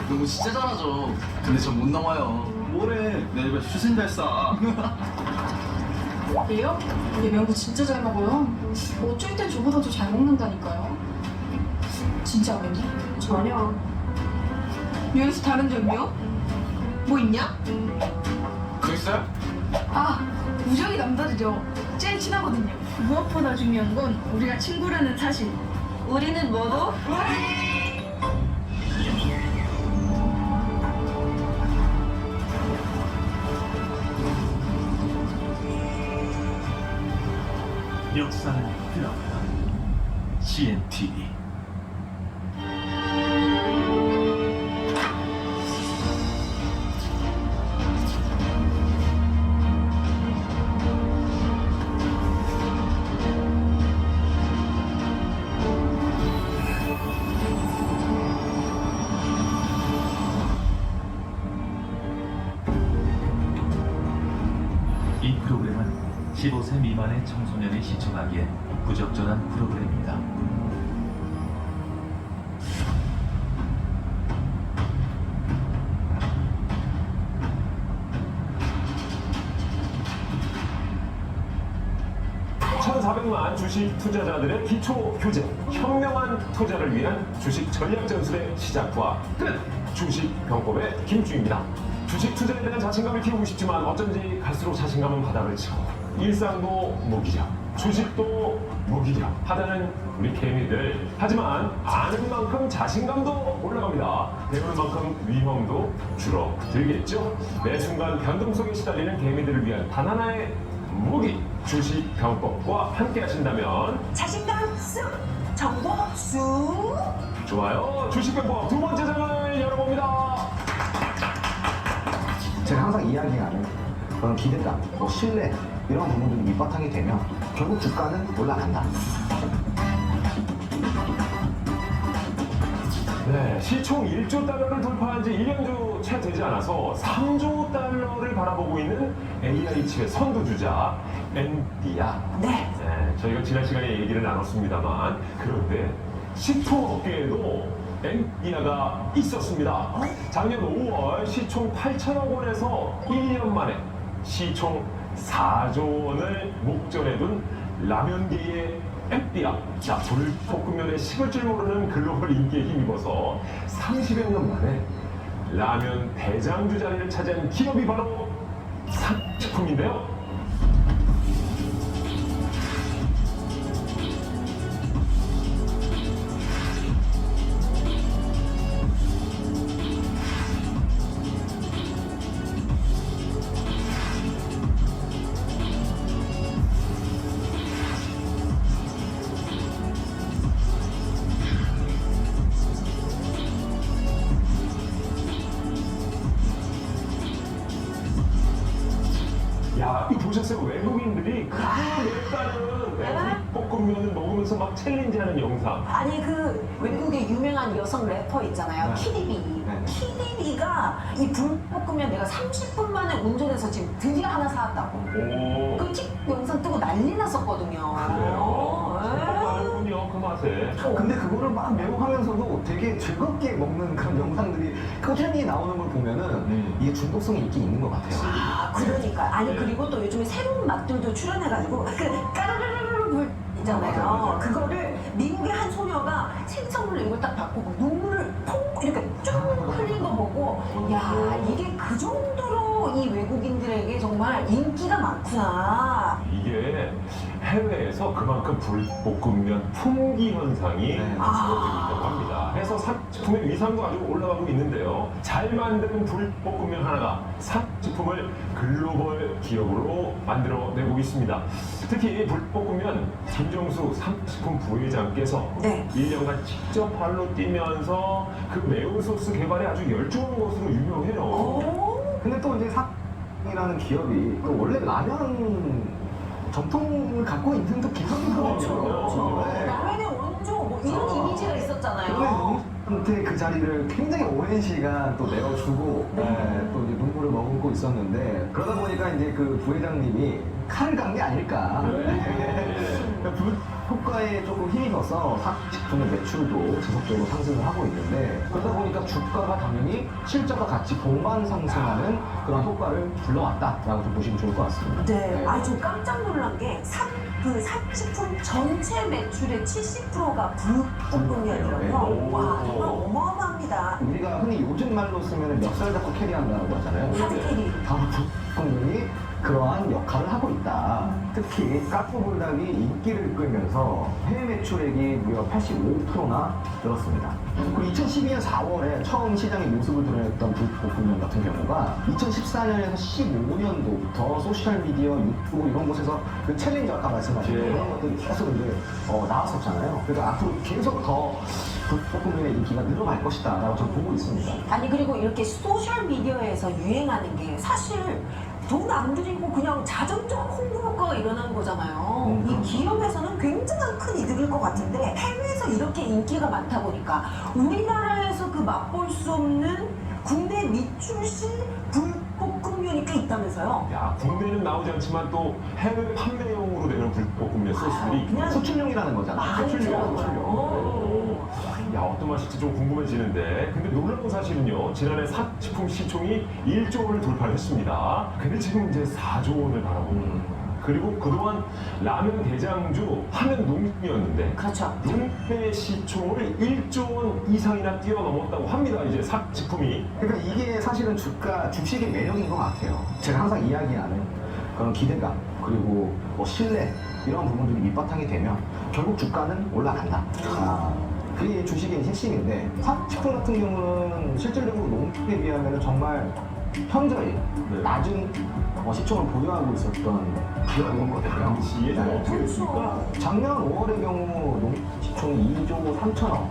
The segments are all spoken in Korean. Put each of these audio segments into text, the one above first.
농구 진짜 잘하죠. 근데 전 못 넘어요. 뭐래, 내 입에 슈신 잘 쏴. 얘요? 얘 면구 진짜 잘 먹어요. 어쩔 땐 저보다 더 잘 먹는다니까요. 진짜 안 맵니? 전혀. 유연수 다른 점이요? 뭐 있냐? 글쎄? 아, 우정이 남다르죠. 제일 친하거든요. 무엇보다 중요한 건 우리가 친구라는 사실. 우리는 뭐도? 역사는 드라마 CNTV. 이 프로그램은 15세 미만의 청소년이 시청하기에 부적절한 프로그램입니다. (1,400만) 주식 투자자들의 기초 교재, 현명한 투자를 위한 주식 전략 전술의 시작과 끝! 주식 병법의 김주입니다. 주식 투자에 대한 자신감을 키우고 싶지만 어쩐지 갈수록 자신감은 바닥을 치고 일상도 무기력, 주식도 무기력 하다는 우리 개미들. 하지만 아는 만큼 자신감도 올라갑니다. 배우는 만큼 위험도 줄어들겠죠. 매 순간 변동 속에 시달리는 개미들을 위한 단 하나의 무기, 주식 병법과 함께 하신다면 자신감 쑥, 정보 쑥. 좋아요. 주식 병법 두 번째 장을 열어봅니다. 제가 항상 이야기하는 그런 기대감, 뭐 신뢰 이런 부분들이 밑바탕이 되면 결국 주가는 올라간다. 네, 시총 1조 달러를 돌파한 지 1년도 채 되지 않아서 3조 달러를 바라보고 있는 AI 칩의 선두주자 엔비디아. 네. 저희가 지난 시간에 얘기를 나눴습니다만, 그런데 식품업계에도 엔비디아가 있었습니다. 작년 5월 시총 8천억 원에서 1년 만에 시총 4조 원을 목전에 둔 라면계의 엔비디아. 자, 불볶음면에 식을 줄 모르는 글로벌 인기에 힘입어서 30여 년 만에 라면 대장주 자리를 차지한 기업이 바로 삼식품인데요. 야, 이거 보셨어요? 외국인들이 그거 맵다는 볶음면을 먹으면서 막 챌린지하는 영상. 아니 그 외국의 유명한 여성 래퍼 있잖아요. 네. 키디비. 네. 키디비가 이 불볶음면 내가 30분 만에 운전해서 지금 드디어 하나 사왔다고. 오, 그 틱 영상 뜨고 난리 났었거든요. 그래요? 네. 정말군요, 그 맛에. 근데 그거를 막 매혹하면서도 되게 즐겁게 먹는 그런 영상들이 꾸준히 나오는 걸 보면은 이게 중독성이 있긴 있는 것 같아요. 아, 그러니까. 아니, 네. 그리고 또 요즘에 새로운 맛들도 출연해가지고, 그, 까르르르르 불 있잖아요. 맞아요. 그거를 미국의 한 소녀가 생선으로 이걸 딱 받고 막 눈물을 퐁 이렇게 쭉 흘린 거 보고, 야, 이게 그 정도로 이 외국인들에게 정말 인기가 많구나. 이게 해외에서 그만큼 불볶음면 품귀 현상이 네. 벌어지고 있다고 합니다. 그래서 삼식품의 위상도 아주 올라가고 있는데요. 잘 만든 불볶음면 하나가 삼식품을 글로벌 기업으로 만들어내고 있습니다. 특히 불볶음면 김정수 삼식품 부회장께서 네. 1년간 직접 발로 뛰면서 그 매운 소스 개발에 아주 열중한 것으로 유명해요. 오. 근데 또 이제 삭이라는 기업이 또 원래 라면 전통을 갖고 있는 또 기업이거든요. 그렇죠. 네. 라면의 원조, 뭐 이런 이미지가 있었잖아요. 한테 그 자리를 굉장히 오랜 시간 또 내어주고 또 이제 눈물을 머금고 있었는데 그러다 보니까 이제 그 부회장님이 칼을 간 게 아닐까. 그 효과에 조금 힘입어서 사식품의 매출도 지속적으로 상승을 하고 있는데 그러다 보니까 주가가 당연히 실적과 같이 동반 상승하는 그런 효과를 불러왔다라고 좀 보시면 좋을 것 같습니다. 네. 아니, 좀 깜짝 놀란 게 그 사치품 전체 매출의 70%가 불볶음면이라서 와, 정말 어마어마합니다. 우리가 흔히 요즘 말로 쓰면 멱살 잡고 캐리한다고 하잖아요. 하드 캐리. 바로 불볶음면이 그러한 역할을 하고 있다. 특히 까꾸불닭이 인기를 끌면서 해외 매출액이 무려 85%나 늘었습니다. 그리고 2012년 4월에 처음 시장에 모습을 드러냈던 불볶음면 같은 경우가 2014년에서 15년도부터 소셜미디어, 유튜브 이런 곳에서 그 챌린지 아까 말씀하신 그런 것들이 계속 이제 나왔었잖아요. 그래서 앞으로 계속 더 불볶음면의 인기가 늘어날 것이다 라고 저는 보고 있습니다. 아니, 그리고 이렇게 소셜미디어에서 유행하는 게 사실 돈 안 들이고 그냥 자전적 홍보 효과가 일어난 거잖아요. 이 기업에서는 굉장한 큰 이득일 것 같은데 해외에서 이렇게 인기가 많다 보니까 우리나라에서 그 맛볼 수 없는 국내 미출시 불볶음면이 꽤 있다면서요? 야, 국내는 나오지 않지만 또 해외 판매용으로 되는 불볶음면 소스들이 그냥 수출용이라는 거잖아. 수출용. 야, 어떤 맛일지 좀 궁금해지는데 근데 놀라운 사실은요, 지난해 사치품 시총이 1조 원을 돌파했습니다. 근데 지금 이제 4조 원을 바라보는 그리고 그동안 라면 대장주 하면 농심이었는데 그렇죠. 국내 시총을 1조 원 이상이나 뛰어넘었다고 합니다. 이제 사치품이. 그러니까 이게 사실은 주식의 매력인 것 같아요. 제가 항상 이야기하는 그런 기대감, 그리고 뭐 신뢰, 이런 부분들이 밑바탕이 되면 결국 주가는 올라간다. 그게 주식의 핵심인데, 사치품 같은 경우는 실질적으로 농축에 비하면 정말 현저히 낮은 시총을 보유하고 있었던 기업인 거거든요. 당시에 좀 어떻게 됐습니까? 작년 5월의 경우 농시총이 2조 3천억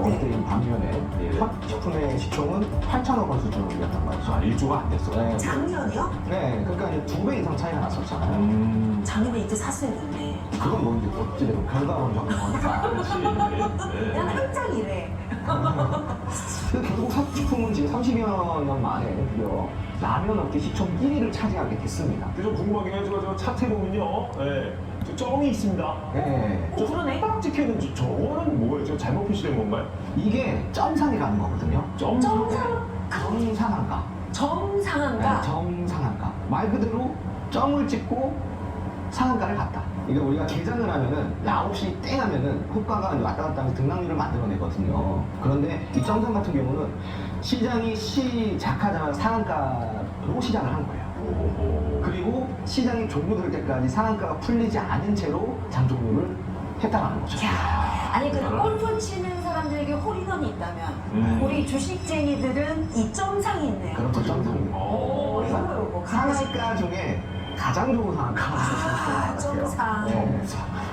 원대인 반면에 사치품의 시총은 8천억 원 수준이었단 말이죠. 아, 1조가 안 됐어. 네. 작년이요? 네, 그러니까 이제 2배 이상 차이가 났었잖아요. 작년에 이때 샀어야 됐네. 그건 뭐 이제 어찌되건 결과론적인 거니까. 그렇지. 네. 난 항상 이래. 근데 결국 사치품은 지금 30여 년 만에 드디어 라면 업계 시총 1위를 차지하게 됐습니다. 근데 좀 궁금한 게 저 차트에 보면요, 예, 저 점이 있습니다. 네. 그러네. 딱 찍혀있는 저거는 뭐예요? 저 잘못 표시된 건가요? 이게 점상이라는 거거든요. 정상한가. 정상한가? 정상한가. 말 그대로 점을 찍고 상한가를 갔다. 이게 우리가 계산을 하면은 9시 땡 하면은 호가가 이제 왔다 갔다 하면서 등락률을 만들어내거든요. 그런데 이 점상 같은 경우는 시장이 시작하자마자 상한가로 시작을 한 거예요. 그리고 시장이 종료될 때까지 상한가가 풀리지 않은 채로 장 종료를 했다라는 거죠. 아니, 그 골프 치는 사람들에게 홀인원이 있다면 우리 주식쟁이들은 이 점상이 있네요. 그렇죠, 점상. 요거 상한가 중에 가장 좋은 상한가가 점상.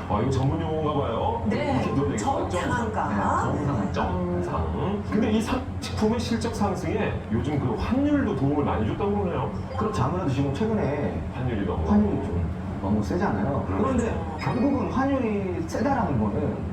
아, 이거 전문 용어인가 봐요. 네, 이렇게 넣어야 되겠다. 정상한가? 점상. 근데 이 사치품의 실적 상승에 요즘 그 환율도 도움을 많이 줬다고 그러네요. 그렇죠. 아무래도 지금 최근에 환율이 너무. 환율이 좀 너무 세잖아요. 그런데 결국은 환율이 세다라는 거는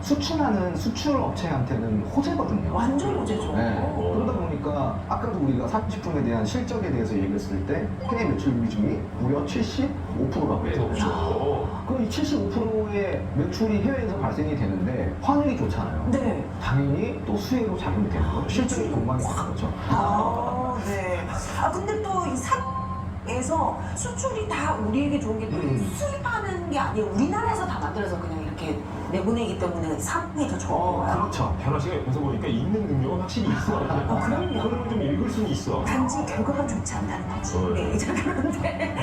수출하는 수출 업체한테는 호재거든요. 완전 호재죠. 네. 그러다 보니까 아까도 우리가 사치품에 대한 실적에 대해서 얘기했을 때 해외 매출 비중이 무려 75%라고 네, 했죠. 없죠. 그럼 이 75%의 매출이 해외에서 발생이 되는데 환율이 좋잖아요. 네. 당연히 또 수혜로 작용이 되는 거죠. 실적이 동반이 되는 거죠. 아, 네. 아, 근데 또 이 삽에서 수출이 다 우리에게 좋은 게 또 수입하는 게 아니에요. 우리나라에서 다 만들어서 그냥 이렇게 내보내기 때문에 삽이 더 좋은 거예요. 그렇죠. 현아 씨가 옆에서 보니까 읽는 능력은 확실히 있어. 그럼요. 그러면 좀 읽을 수는 있어. 단지 결과가 좋지 않다는 거지. 네. 자, 그런데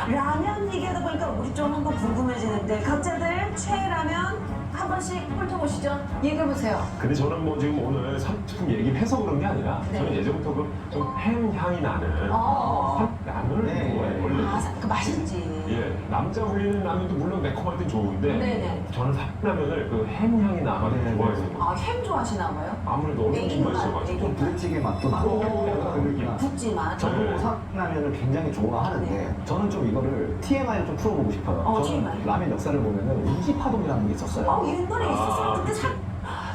라면 얘기하다 보니까 우리 좀 한번 궁금해지는데 각자들 최애라면 한 번씩 훑어보시죠. 얘기해보세요. 근데 저는 뭐 지금 오늘 사치품 얘기를 해서 그런 게 아니라 네. 저는 예전부터 좀 햄향이 나는 라면을 네. 좋아해요. 원래. 아, 그 맛있지. 예, 남자 불리는 라면도 물론 매콤할 땐 좋은데 네네. 저는 삽라면을 그 햄향이 나가지고 네네. 좋아해서 아, 햄 좋아하시나 봐요? 아무래도 어느 애기 집 맛, 맛이어가지고 애기 좀 부대찌개 맛도 나고. 그러니까 붓지만. 저도 네. 사라면을 굉장히 좋아하는데 저는 좀 이거를 TMI를 좀 풀어보고 싶어요. 저는 TMI. 라면 역사를 보면은 이지파동이라는 게 있었어요. 옛날에 있었어요. 근데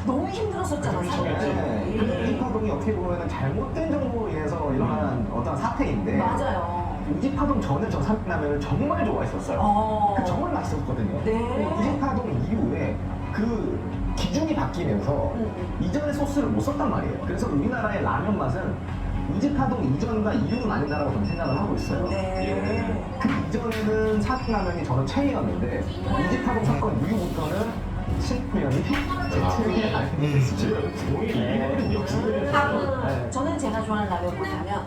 너무 힘들었었잖아. 네. 그 우지파동이 어떻게 보면 잘못된 정보로 인해서 일어난 어떤 사태인데 맞아요. 우지파동 전에 저 삼라면을 정말 좋아했었어요. 그 정말 맛있었거든요. 네. 우지파동 이후에 그 기준이 바뀌면서 이전의 소스를 못 썼단 말이에요. 그래서 우리나라의 라면 맛은 우지파동 이전과 이후는 아니다라고 저는 생각을 하고 있어요. 네. 그 이전에는 사라면이 저는 최애였는데 우지파동 사건 이후부터는 신라면이 제 최애 아니겠어요? 저는 제가 좋아하는 라면 뭐냐면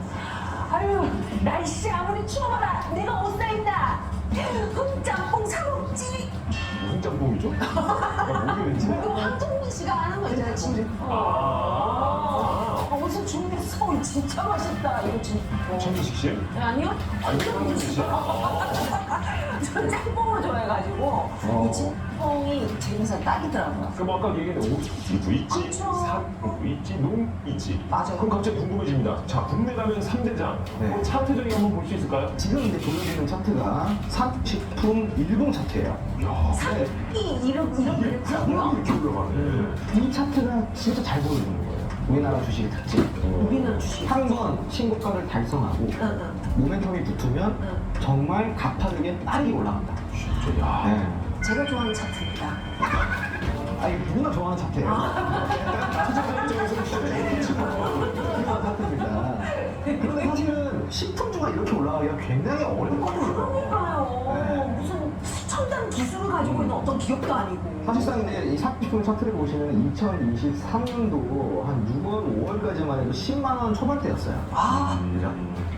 아유 날씨 아무리 추워라 내가 못 살린다 흠짬뽕 사먹지. 무슨 짬뽕이죠? 모르겠는지. 이거 황정민 씨가 하는 거 있잖아요. 진짜. 어디서 준비했어? 진짜 맛있다. 이거 진짜. 천미식 씨? 네, 아니요? 황정민 씨? 저는 짬뽕을 좋아해가지고 이 짬뽕이 재미서 딱이더라고요. 그럼 아까 얘기한 있지, 삭 있지, 농 있지. 맞아요. 그럼 갑자기 궁금해집니다. 자, 국내 가면 3대장. 네. 차트 정의 한번 볼 수 있을까요? 지금 이제 보여지는 차트가 산식품 일봉 차트예요. 네. 이 이름 이렇더라고요. 이렇게 올라가네. 이 차트가 진짜 잘 보여주는 거예요. 우리나라 주식의 특징. 우리는 주식. 한 번 신고가를 달성하고 응. 모멘텀이 붙으면 정말 가파르게 빠르게 올라간다. 진짜, 야. 네. 제가 좋아하는 차트입니다. 아니 누구나 좋아하는 차트예요. 투자자 입장에서는 진짜 제일 유명한 차트입니다. 그런데 사실은 식품주가 이렇게 올라가기가 굉장히 어려운 거예요. 그러니까요. 무슨 첨단 기술을 가지고 있는 어떤 기업도 아니고. 사실상 이제 이 삭식품 차트를 보시면 2023년도 한 6월, 5월까지만 해도 10만 원 초반대였어요. 그죠?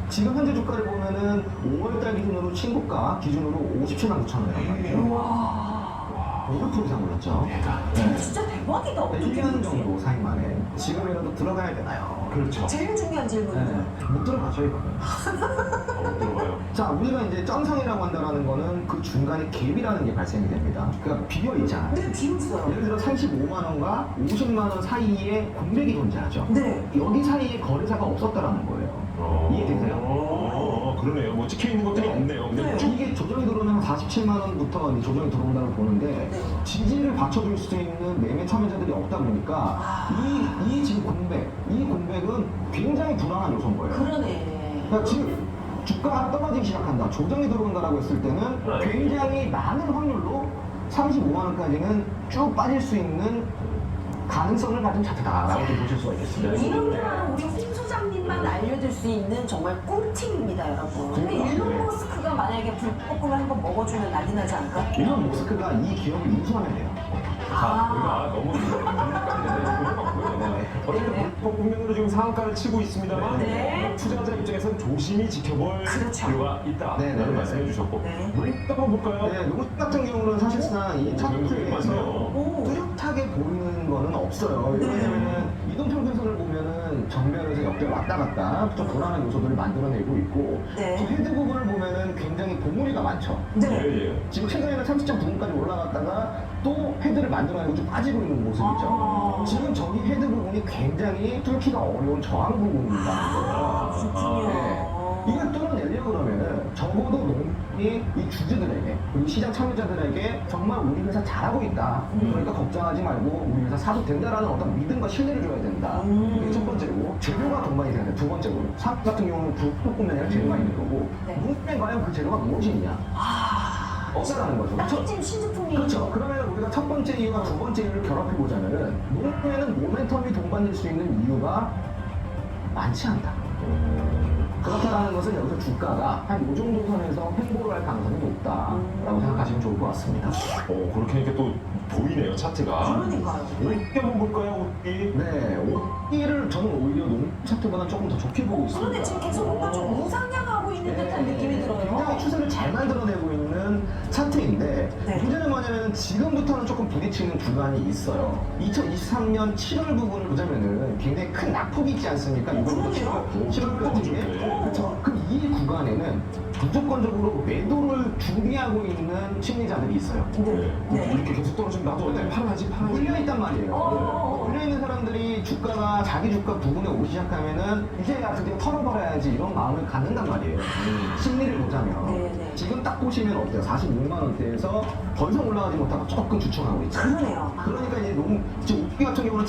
지금 현재 주가를 보면은 5월달 기준으로 신고가 기준으로 57만 9천 원이란 말이에요. 500% 이상 올랐죠. 네. 진짜 대박이다. 어떻게 1년 그러지? 정도 사이 만에 지금이라도 들어가야 되나요? 그렇죠. 제일 중요한 질문이죠. 네. 못 들어가죠 이거는. 들어가요. 자, 우리가 이제 점상이라고 한다는 거는 그 중간에 갭이라는 게 발생이 됩니다. 그러니까 비결이 있잖아요. 네, 비웃어요. 예를 들어 35만 원과 50만 원 사이에 공백이 존재하죠. 네. 여기 사이에 거래사가 없었다라는 거예요. 이해되세요? 그러네요. 뭐 찍혀 있는 것들이 없네요. 근데 네. 쭉 이게 조정이 들어오면 47만 원부터 이제 조정이 들어온다고 보는데 네. 지지를 받쳐줄 수 있는 매매 참여자들이 없다 보니까 이 지금 이 공백은 굉장히 불안한 요소인 거예요. 그러네. 그러니까 지금 주가가 떨어지기 시작한다, 조정이 들어온다라고 했을 때는 굉장히 많은 확률로 35만 원까지는 쭉 빠질 수 있는 가능성을 가진 차트다라고 보실 수가 있겠습니다. 이런 우리 홍 소장님만 알려줄 수 있는 정말 꿀팁입니다, 여러분. 근데 일론 머스크가 만약에 불볶음을 한번 먹어주면 난리 나지 않을까? 일론 머스크가 이 기업을 인수하면 돼요. 자, 우리가 너무 어쨌든 불법국면으로 지금 상한가를 치고 있습니다만 네. 투자자 입장에서는 조심히 지켜볼 그렇죠. 필요가 있다라는 네. 말씀해 주셨고 네. 우리 한번 볼까요? 네, 농식 같은 경우는 사실상 이 차트에서 오. 뚜렷하게 보이는 거는 없어요. 왜냐면은 이동평균선을 보면은 정면에서 역대 왔다 갔다 좀 불안한 요소들을 만들어내고 있고 네. 또 헤드 부분을 보면은 굉장히 봉우리가 많죠. 네. 예. 지금 최근에는 30.9분까지 올라갔다가 또 헤드를 만들어내고 좀 빠지고 있는 모습이죠. 지금 저기 헤드 부분이 굉장히 뚫기가 어려운 저항 부분이라는 거예요. 그렇군요. 이걸 뚫어내려고 그러면은 적어도 농이 이 주주들에게 그리고 시장 참여자들에게 정말 우리 회사 잘하고 있다. 그러니까 걱정하지 말고 우리 회사 사도 된다라는 어떤 믿음과 신뢰를 줘야 된다. 이게 첫 번째고 재료가 동반이 돼야 돼. 두 번째로 삽 같은 경우는 불볶음면이랑 재료가 있는 거고 네. 농에 과연 그 재료가 무엇이 있냐? 없다라는 거죠. 그렇죠? 딱지찜 신제품이. 그렇죠. 그러면 우리가 첫 번째 이유와 두 번째 이유를 결합해 보자면은 농에는 모멘텀이 동반될 수 있는 이유가 많지 않다. 그렇다는 것은 여기서 주가가 한 이 정도 선에서 횡보를 할 가능성이 높다라고 생각하시면 좋을 것 같습니다. 그렇게 하니까 또 보이네요 차트가. 그러니까요. 옷기 한번 볼까요 옷기? 네, 옷기를 저는 오히려 농 차트보다는 조금 더 좋게 보고 있습니다. 그런데 지금 계속 뭔가 좀 우상향하고 있는 듯한 느낌이 들어요. 굉장히 추세를 잘 만들어내고 있는 차트인데 네. 문제는 뭐냐면 지금부터는 조금 부딪히는 구간이 있어요. 2023년 7월 부분을 보자면은 굉장히 큰 낙폭이 있지 않습니까? 6월부터 7월까지. 그렇죠. 그럼 이 구간에는 무조건적으로 매도를 준비하고 있는 심리자들이 있어요. 네. 네. 이렇게 계속 떨어지면 나도 어때 팔아야지 팔아야지. 물려 있단 말이에요. 물려 있는 사람 사람들이 주가가 자기 주가 부분에 오기 시작하면은 이제 야 드디어 털어버려야지 이런 마음을 갖는단 말이에요. 심리를 보자면 네네. 지금 딱 보시면 어때요? 46만 원대에서 더 이상 올라가지 못하고 조금 주춤하고 있죠. 그러네요. 그러니까 이제 너무 지금 우기 같은 경우는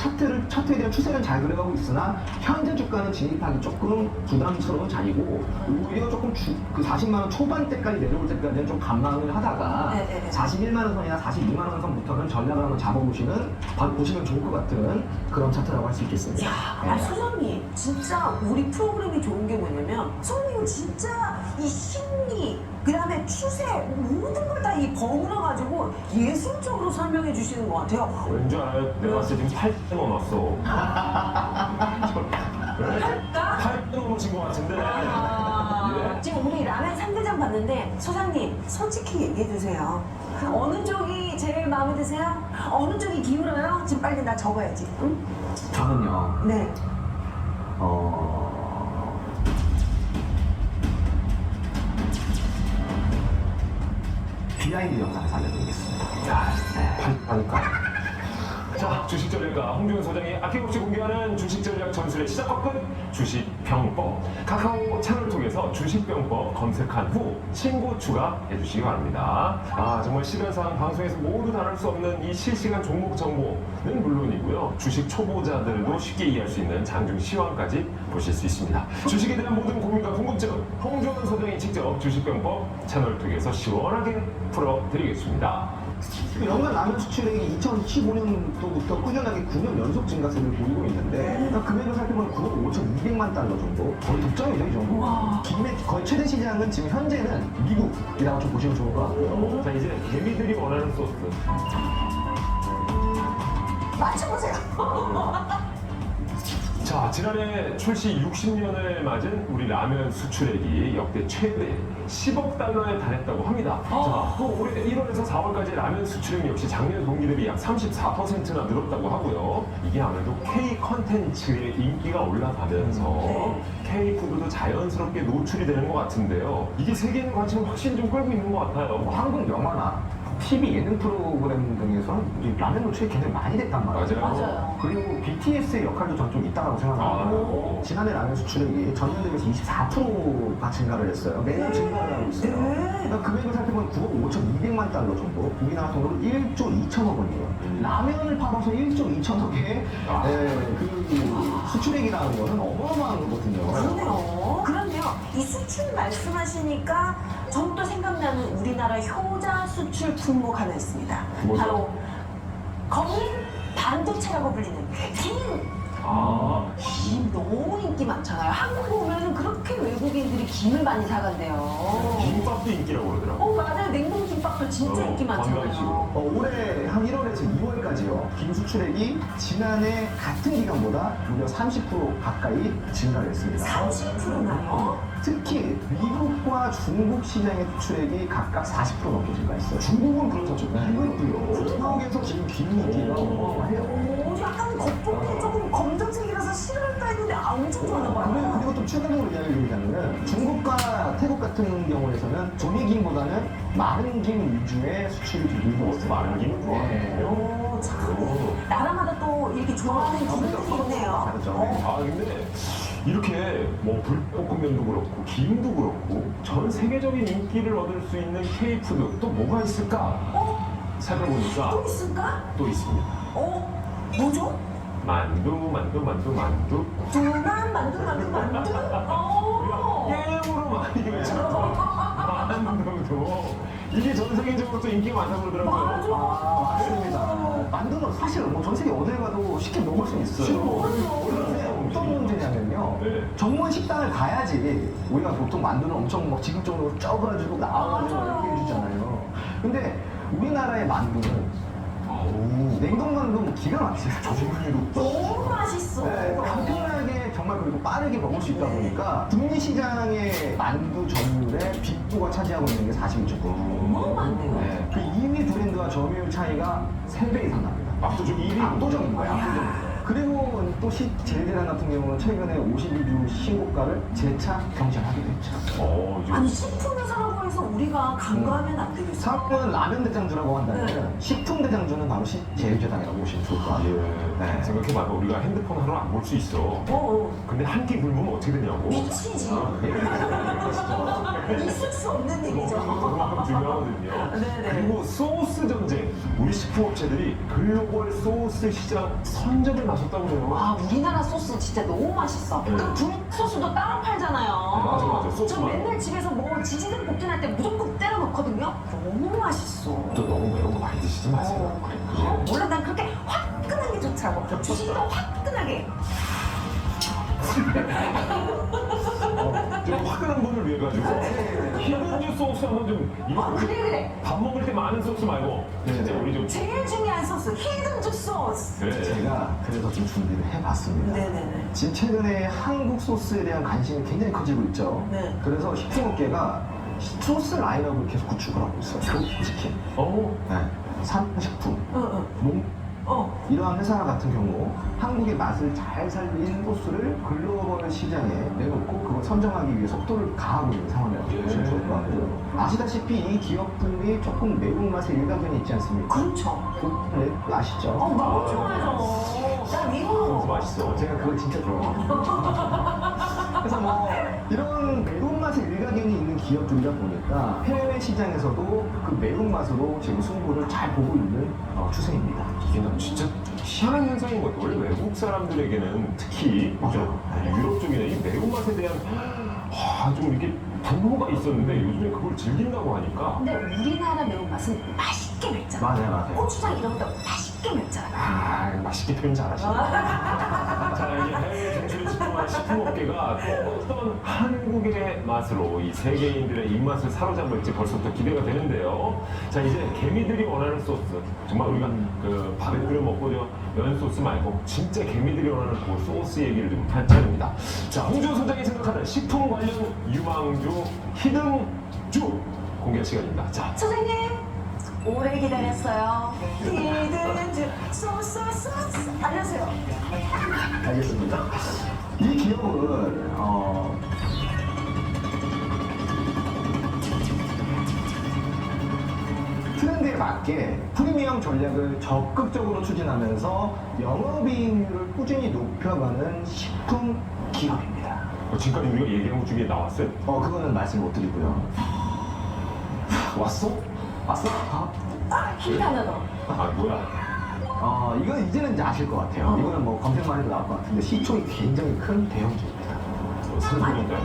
차트에 대한 추세는 잘 그려가고 있으나 현재 주가는 진입하기 조금 부담스러운 자리고 우리가 조금 그 40만 원 초반대까지 내려올 때까지는 좀 감망을 하다가 네네네. 41만 원 선이나 42만 원 선부터는 전략을 한번 잡아보시면 보시면 좋을 것 같은 그런 차트라고 할 수 있겠습니다. 야, 아, 소장님, 진짜 우리 프로그램이 좋은 게 뭐냐면, 소장님은 진짜 이 심리, 그 다음에 추세, 모든 걸 다 이 버무려가지고 예술적으로 설명해 주시는 것 같아요. 왠줄 알아요? 내가 봤을 때 지금 8대 넘었어. 할까? 8대 넘으신 것 같은데. 예. 지금 우리 라면 3대장 봤는데, 소장님, 솔직히 얘기해 주세요. 어느 쪽이 제일 마음에 드세요? 어느 쪽이 기울어요? 지금 빨리 나 적어야지. 응? 저는요, 네. 비하인드 영상을 알려드리겠습니다. 야, 하니까. 자, 주식 전략가 홍준호 소장이 아낌없이 공개하는 주식 전략 전술의 시작과 끝 주식병법. 카카오 채널 통해서 주식병법 검색한 후 친구 추가해 주시기 바랍니다. 아, 정말 시간상 방송에서 모두 다룰 수 없는 이 실시간 종목 정보는 물론이고요. 주식 초보자들도 쉽게 이해할 수 있는 장중 시황까지 보실 수 있습니다. 주식에 대한 모든 고민과 궁금증 홍준호 소장이 직접 주식병법 채널 통해서 시원하게 풀어드리겠습니다. 연간 라면 수출액이 2015년도부터 꾸준하게 9년 연속 증가세를 보이고 있는데 금액을 살펴보면 9억 5,200만 달러 정도 거의 독점이죠 이 정도. 기맥 거의 최대 시장은 지금 현재는 미국이라고 좀 보시면 좋을 것 같고요. 자, 이제 개미들이 원하는 소스. 맞춰보세요. 자, 지난해 출시 60년을 맞은 우리 라면 수출액이 역대 최대 10억 달러에 달했다고 합니다. 자, 또 올해 1월에서 4월까지 라면 수출액 역시 작년 동기 대비 약 34%나 늘었다고 하고요. 이게 아무래도 K 컨텐츠의 인기가 올라가면서 K 푸드도 자연스럽게 노출이 되는 것 같은데요. 이게 세계인 관심을 확실히 좀 끌고 있는 것 같아요. 뭐 한국 영화나 TV 예능 프로그램 등에서 이 라면 노출이 굉장히 많이 됐단 말이에요. 맞아요. 그리고 BTS의 역할도 저는 좀 있다고 생각하고 지난해 라면 수출액이 전년 대비해서 24%가 증가를 했어요. 매년 증가를 하고 있어요. 그러니까 금액을 살펴보면 9억 5,200만 달러 정도, 우리나라 돈으로 1조 2천억 원이에요. 라면을 팔아서 1조 2천억의 그 수출액이라는 거는 어마어마한 거거든요. 그러네요. 그런데요, 이 수출 말씀하시니까 저는 또 생각나는 우리나라 효자 수출 품목 하나 있습니다. 뭐죠? 바로 거민 반도체라고 불리는 김. 김 너무 인기 많잖아요. 한국 보면은 그렇게 외국인들이 김을 많이 사간대요. 김밥도 인기라고 그러더라고요. 맞아요. 냉동 김밥도 진짜 인기 많잖아요. 건강식으로. 올해 한 1월에서 2월까지요. 김 수출액이 지난해 같은 기간보다 무려 30% 가까이 증가를 했습니다. 30%나요? 특히 미국과 중국 시장의 수출액이 각각 40% 넘게 증가했어요. 중국은 그렇죠. 미국도요. 중국에서 지금 김 인기가 어마어마해요. 오, 약간 겉보기 조금 검정색이라서 싫어할까 했는데 엄청 좋아하나 봐요. 그리고 또 추가적으로 이야기를 드리자면 중국과 태국 같은 경우에서는 조미김보다는 마른 김 위주의 수출이 좀 늘고 있어요. 마른 김을 좋아해요. 오, 참. 나라마다 또 이렇게 좋아하는 기분들이 있네요. 다르죠. 아, 근데 이렇게 뭐 불볶음면도 그렇고 김도 그렇고 전 세계적인 인기를 얻을 수 있는 K푸드 또 뭐가 있을까 살펴보니까 또 있을까? 또 있습니다. 뭐죠? 만두. 두만 만두. 게임으로 많이 외쳤죠. 만두도 이게 전 세계적으로 또 인기가 많다고 그러더라고요. 맞습니다. 만두는 사실 뭐 전 세계 어딜 가도 쉽게 먹을 수 있어요. 그런데 어떤 문제냐면요. 네. 전문 식당을 가야지 우리가 보통 만두는 엄청 막 지극적으로 쪄가지고 나와가지고 이렇게 해주잖아요. 근데 우리나라의 만두는 냉동 만두 기가 막히세요. 조심히도 너무 맛있어. 네, 간편하게 정말 그리고 빠르게 먹을 수 있다 보니까 국내 시장의 만두 전율의 빅보가 차지하고 있는 게 42.9%. 어마어마한데요. 네, 그 2위 브랜드와 점유율 차이가 3배 이상 납니다. 압도적 1위. 압도적인 거예요. 압도적인 거예요. 그리고 또 제일대상 같은 경우는 최근에 52주 신고가를 재차 경신하기도 했죠. 이제 아니 식품회사라고 해서 우리가 간과하면 안 되겠어. 사업은 라면 대장주라고 한다면 네. 식품 대장주는 바로 제일대상이라고 보시면 좋을 것 같아요. 네. 생각해봐봐. 우리가 핸드폰 하루 안 볼 수 있어. 근데 한 끼 굶으면 어떻게 되냐고. 미치지. 있을 수 없는 얘기죠. 그만큼 중요하거든요. 네네. 그리고 소스 전쟁. 우리 식품업체들이 글로벌 소스 시장 선점을 나섰다고 해요. 아 우리나라 소스 진짜 너무 맛있어. 네. 그 불 소스도 따로 팔잖아요. 맞아, 저 소스만. 맨날 집에서 뭐 지지등 볶음할 때 무조건 때려 넣거든요. 너무 맛있어. 또 너무 매운 거 많이 드시지 마세요. 그래. 원래 난 그렇게 화끈한 게 좋더라고. 주식도 화끈하게. 좀 화끈한 분을 위해 가지고 히든주 소스 한번 좀 이거 그래. 밥 먹을 때 많은 소스 말고 진짜 우리 좀 제일 중요한 소스 히든주 소스. 그래. 제가 그래서 좀 준비를 해봤습니다. 네네네. 지금 최근에 한국 소스에 대한 관심이 굉장히 커지고 있죠. 네. 그래서 식품업계가 소스 라인업을 계속 구축을 하고 있어요. 치킨, 네. 산식품, 농 이러한 회사 같은 경우 한국의 맛을 잘 살린 소스를 글로벌 시장에 내놓고 그걸 선정하기 위해 속도를 가하고 있는 상황이라고 보시면 좋을 것 같고요. 아시다시피 이 기업들이 조금 매운맛에 일가견이 있지 않습니까? 그렇죠. 네, 아시죠? 너무 좋아요. 나 이거 맛있어. 제가 그걸 진짜 좋아해요. 그래서 뭐 이런 매운맛에 일가견이 있는 기업들이다 보니까 해외 시장에서도 그 매운맛으로 지금 승부를 잘 보고 있는 추세입니다. 이게 난 진짜 희한한 현상인 것 같아요. 원래 외국 사람들에게는 특히 그죠? 유럽 쪽이나 이 매운맛에 대한 좀 이렇게 분노가 있었는데 요즘에 그걸 즐긴다고 하니까 근데 우리나라 매운맛은 맛있게 맵잖아. 맞아요. 고추장 이런 것도 맛있게 맵잖아. 맛있게 표현 잘하시네. 자, 이제 해외 진출에 집중하는 식품업계가 또 어떤 한국의 맛으로 이 세계인들의 입맛을 사로잡을지 벌써부터 기대가 되는데요. 자, 이제 개미들이 원하는 소스. 정말 우리가 그 밥에 끓여 먹고 면 소스 말고 진짜 개미들이 원하는 그 소스 얘기를 좀 할 차례입니다. 자, 홍준호 소장이 생각하는 식품 관련 유망주 히든주 공개 시간입니다. 자, 선생님 오래 기다렸어요. 히든주 소스 알려주세요. 알겠습니다. 이 기업은 트렌드에 맞게 프리미엄 전략을 적극적으로 추진하면서 영업이익률을 꾸준히 높여가는 식품 기업입니다. 지금까지 우리가 얘기한 것 중에 나왔어요? 그거는 말씀 못 드리고요. 왔어? 왔어? 힌트 하나 더. 아, 뭐야? 이건 이제는 이제 아실 것 같아요. 이거는 뭐 검색만 해도 나올 것 같은데 시총이 굉장히 큰 대형주입니다. 삼성전자?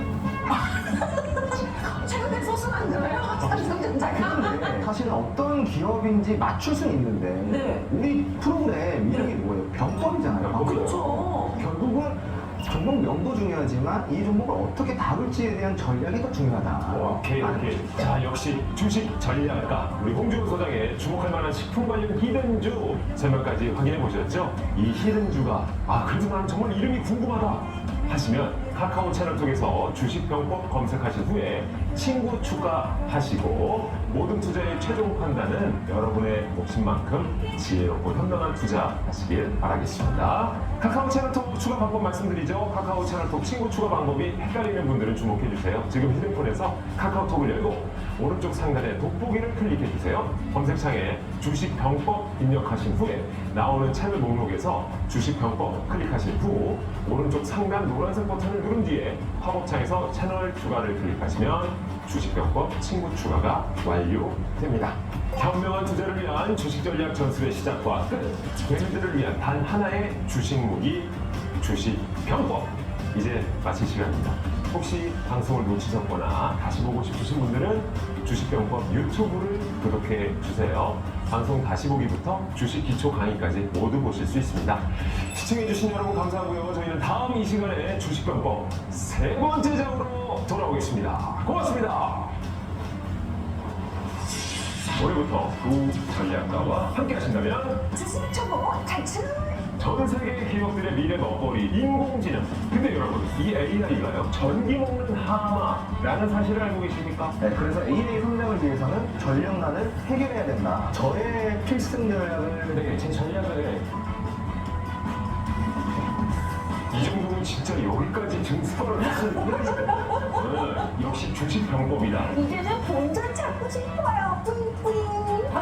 최근에 소스 만들어요. 삼성전자가. 근데 사실은 어떤 기업인지 맞출 수는 있는데 네. 우리 프로그램 이름이 뭐예요? 병법이잖아요. 그렇죠. 결국은 종목 명도 중요하지만 이 종목을 어떻게 다룰지에 대한 전략이 더 중요하다. 오케이. 자, 역시 주식 전략가 우리 홍준호 소장의 주목할 만한 식품 관련 히든주 설명까지 확인해 보셨죠? 이 히든주가 그래도 나는 정말 이름이 궁금하다 하시면 카카오 채널 통해서 주식병법 검색하신 후에 친구 추가하시고 모든 투자의 최종 판단은 여러분의 몫인만큼 지혜롭고 현명한 투자 하시길 바라겠습니다. 카카오 채널톡 추가 방법 말씀드리죠. 카카오 채널톡 친구 추가 방법이 헷갈리는 분들은 주목해 주세요. 지금 휴대폰에서 카카오톡을 열고 오른쪽 상단에 돋보기를 클릭해 주세요. 검색창에 주식병법 입력하신 후에 나오는 채널 목록에서 주식병법 클릭하신 후 오른쪽 상단 노란색 버튼을 누른 뒤에 팝업창에서 채널 추가를 클릭하시면 주식병법 친구 추가가 완료됩니다. 현명한 투자를 위한 주식 전략 전술의 시작과 끝. 개미들을 위한 단 하나의 주식 무기 주식병법. 이제 마칠 시간입니다. 혹시 방송을 놓치셨거나 다시 보고 싶으신 분들은 주식병법 유튜브를 구독해 주세요. 방송 다시 보기부터 주식 기초 강의까지 모두 보실 수 있습니다. 시청해주신 여러분 감사하고요. 저희는 다음 이 시간에 주식병법 세 번째 장으로 돌아오겠습니다. 고맙습니다. 올해부터 두 전략가와 함께 하신다면 주식 초보 탈출. 전 세계 기업들의 미래 먹거리 인공지능. 근데 여러분 이 AI가요 전기 먹는 하마라는 사실을 알고 계십니까? 네, 그래서 AI 성장을 위해서는 전력난을 해결해야 된다. 저의 필승 전략을 네, 제 전략을 진짜 여기까지 증설을 했으면 역시 주식 병법이다. 이제 좀 본전 찾고 싶어요. 뿌잉뿌잉.